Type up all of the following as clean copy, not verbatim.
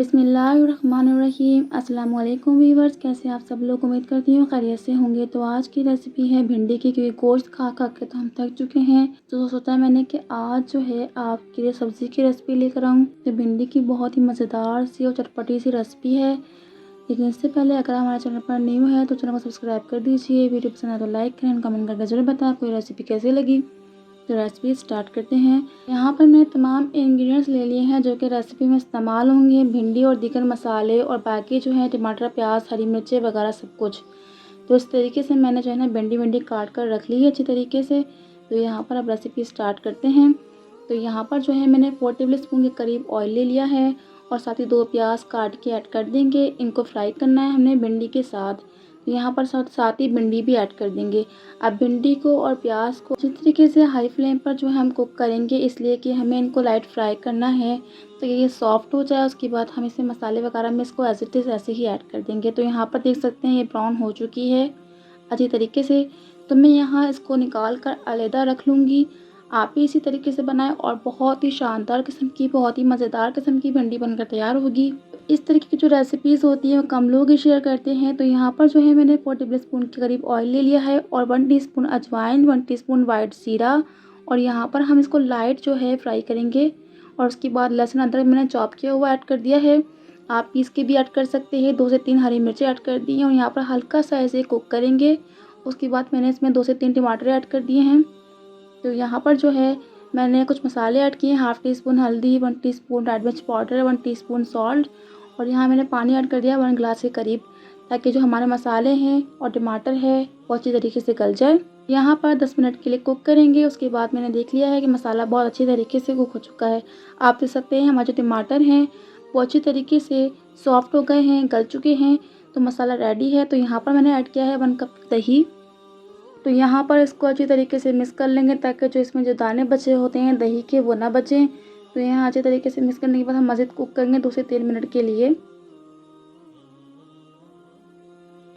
बिस्मिल्लाहिर्रहमानिर्रहीम। अस्सलाम वालेकुम वीवर्स, कैसे आप सब लोग? उम्मीद करती हूँ खैरियत से होंगे। तो आज की रेसिपी है भिंडी की, क्योंकि गोश्त खा खा के तो हम थक चुके हैं। तो सोचा मैंने कि आज जो है आपके लिए सब्ज़ी की रेसिपी लेकर आऊँ। तो भिंडी की बहुत ही मज़ेदार सी और चटपटी सी रेसिपी है। लेकिन इससे पहले अगर हमारे चैनल पर न्यू है तो चैनल को सब्सक्राइब कर दीजिए। वीडियो पसंद आए तो लाइक करें, कमेंट करके ज़रूर बताएं आपको रेसिपी कैसी लगी। तो रेसिपी स्टार्ट करते हैं। यहाँ पर मैंने तमाम इंग्रेडिएंट्स ले लिए हैं जो कि रेसिपी में इस्तेमाल होंगे। भिंडी और दीगर मसाले और बाकी जो है टमाटर, प्याज, हरी मिर्चें वगैरह सब कुछ। तो इस तरीके से मैंने जो है ना भिंडी काट कर रख ली है अच्छी तरीके से। तो यहाँ पर अब रेसिपी स्टार्ट करते हैं। तो यहाँ पर जो है मैंने 4 टेबल स्पून के करीब ऑयल ले लिया है और साथ ही 2 प्याज काट के ऐड कर देंगे। इनको फ्राई करना है हमने भिंडी के साथ। तो यहाँ पर साथ ही भिंडी भी ऐड कर देंगे। अब भिंडी को और प्याज को अच्छी तरीके से हाई फ्लेम पर जो है हम कुक करेंगे, इसलिए कि हमें इनको लाइट फ्राई करना है। तो ये सॉफ्ट हो जाए उसके बाद हम इसे मसाले वगैरह में इसको एज इट इज़ ऐसे ही ऐड कर देंगे। तो यहाँ पर देख सकते हैं ये ब्राउन हो चुकी है अच्छी तरीके से। तो मैं यहाँ इसको निकाल कर अलहदा रख लूँगी। आप भी इसी तरीके से बनाएं और बहुत ही शानदार किस्म की, बहुत ही मज़ेदार किस्म की भिंडी बनकर तैयार होगी। इस तरीके की जो रेसिपीज़ होती हैं वो कम लोग ही शेयर करते हैं। तो यहाँ पर जो है मैंने 4 टेबल स्पून के करीब ऑयल ले लिया है और 1 टीस्पून अजवाइन, 1 टीस्पून वाइट जीरा। और यहाँ पर हम इसको लाइट जो है फ्राई करेंगे। और उसके बाद लहसुन अदरक मैंने चॉप किया हुआ ऐड कर दिया है। आप पीस के भी ऐड कर सकते हैं। 2 से 3 हरी मिर्चें ऐड कर दी हैं और यहाँ पर हल्का सा ऐसे कुक करेंगे। उसके बाद मैंने इसमें 2 से 3 टमाटर ऐड कर दिए हैं। तो यहाँ पर जो है मैंने कुछ मसाले ऐड किए हैं। हाफ़ टी स्पून हल्दी, 1 टीस्पून रेड मिर्च पाउडर, 1 टीस्पून सॉल्ट। और यहाँ मैंने पानी ऐड कर दिया 1 गिलास के करीब, ताकि जो हमारे मसाले हैं और टमाटर है वो अच्छी तरीके से गल जाए। यहाँ पर 10 मिनट के लिए कुक करेंगे। उसके बाद मैंने देख लिया है कि मसाला बहुत अच्छी तरीके से कुक हो चुका है। आप देख सकते हैं हमारे जो टमाटर हैं वो अच्छी तरीके से सॉफ्ट हो गए हैं, गल चुके हैं। तो मसाला रेडी है। तो यहाँ पर मैंने ऐड किया है 1 कप दही। तो यहाँ पर इसको अच्छी तरीके से मिक्स कर लेंगे, ताकि जो इसमें जो दाने बचे होते हैं दही के वो ना बचें। तो यहाँ अच्छी तरीके से मिक्स करने के बाद हम मज़ीद कुक करेंगे 2 से 3 मिनट के लिए।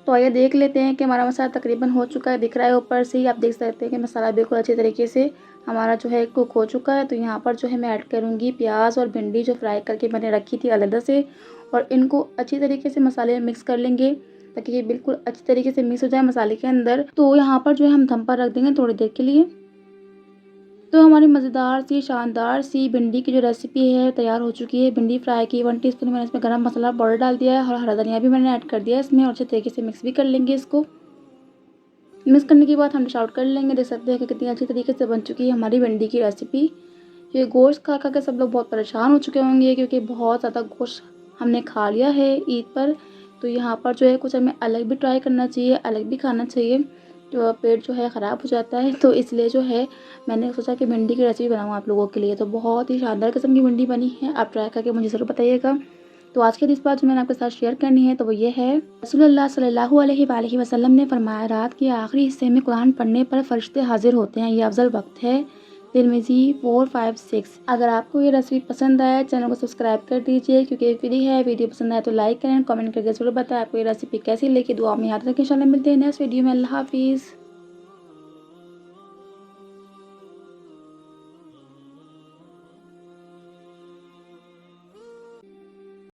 तो आइए देख लेते हैं कि हमारा मसाला तकरीबन हो चुका है। दिख रहा है ऊपर से ही, आप देख सकते हैं कि मसाला बिल्कुल अच्छी तरीके से हमारा जो है कुक हो चुका है। तो यहाँ पर जो है मैं ऐड करूँगी प्याज और भिंडी जो फ्राई करके मैंने रखी थी अलग से, और इनको अच्छी तरीके से मसाले में मिक्स कर लेंगे, ताकि ये बिल्कुल अच्छी तरीके से मिक्स हो जाए मसाले के अंदर। तो यहाँ पर जो है हम दम पर रख देंगे थोड़ी देर के लिए। तो हमारी मज़ेदार सी, शानदार सी भिंडी की जो रेसिपी है तैयार हो चुकी है। भिंडी फ्राई की 1 टीस्पून मैंने इसमें गरम मसाला पाउडर डाल दिया है और हरा धनिया भी मैंने ऐड कर दिया है इसमें, और अच्छे तरीके से मिक्स भी कर लेंगे इसको। मिक्स करने के बाद हम डिश आउट कर लेंगे। देख सकते हैं कि कितनी अच्छी तरीके से बन चुकी है हमारी भिंडी की रेसिपी। ये गोश्त खा खा के सब लोग बहुत परेशान हो चुके होंगे, क्योंकि बहुत ज़्यादा गोश्त हमने खा लिया है ईद पर। तो यहाँ पर जो है कुछ हमें अलग भी ट्राई करना चाहिए, अलग भी खाना चाहिए। तो पेट जो है ख़राब हो जाता है। तो इसलिए जो है मैंने सोचा कि भिंडी की रेसिपी बनाऊँ आप लोगों के लिए। तो बहुत ही शानदार किस्म की भिंडी बनी है। आप ट्राई करके मुझे ज़रूर बताइएगा। तो आज की डिश बात जो मैंने आपके साथ शेयर करनी है तो वो ये है, रसूलुल्लाह सल्लल्लाहु अलैहि वसल्लम ने फरमाया, रात के आखिरी हिस्से में कुरान पढ़ने पर फरिश्ते हाजिर होते हैं। ये अफजल वक्त है। तिरमिज़ी 456। अगर आपको ये रेसिपी पसंद आए चैनल को सब्सक्राइब कर दीजिए, क्योंकि ये फ्री है। वीडियो पसंद आए तो लाइक करें, कमेंट करके ज़रूर बताएं आपको ये रेसिपी कैसी लगी। दुआ में याद रखें। इंशाल्लाह मिलते हैं नेक्स्ट वीडियो में। अल्लाह हाफिज़।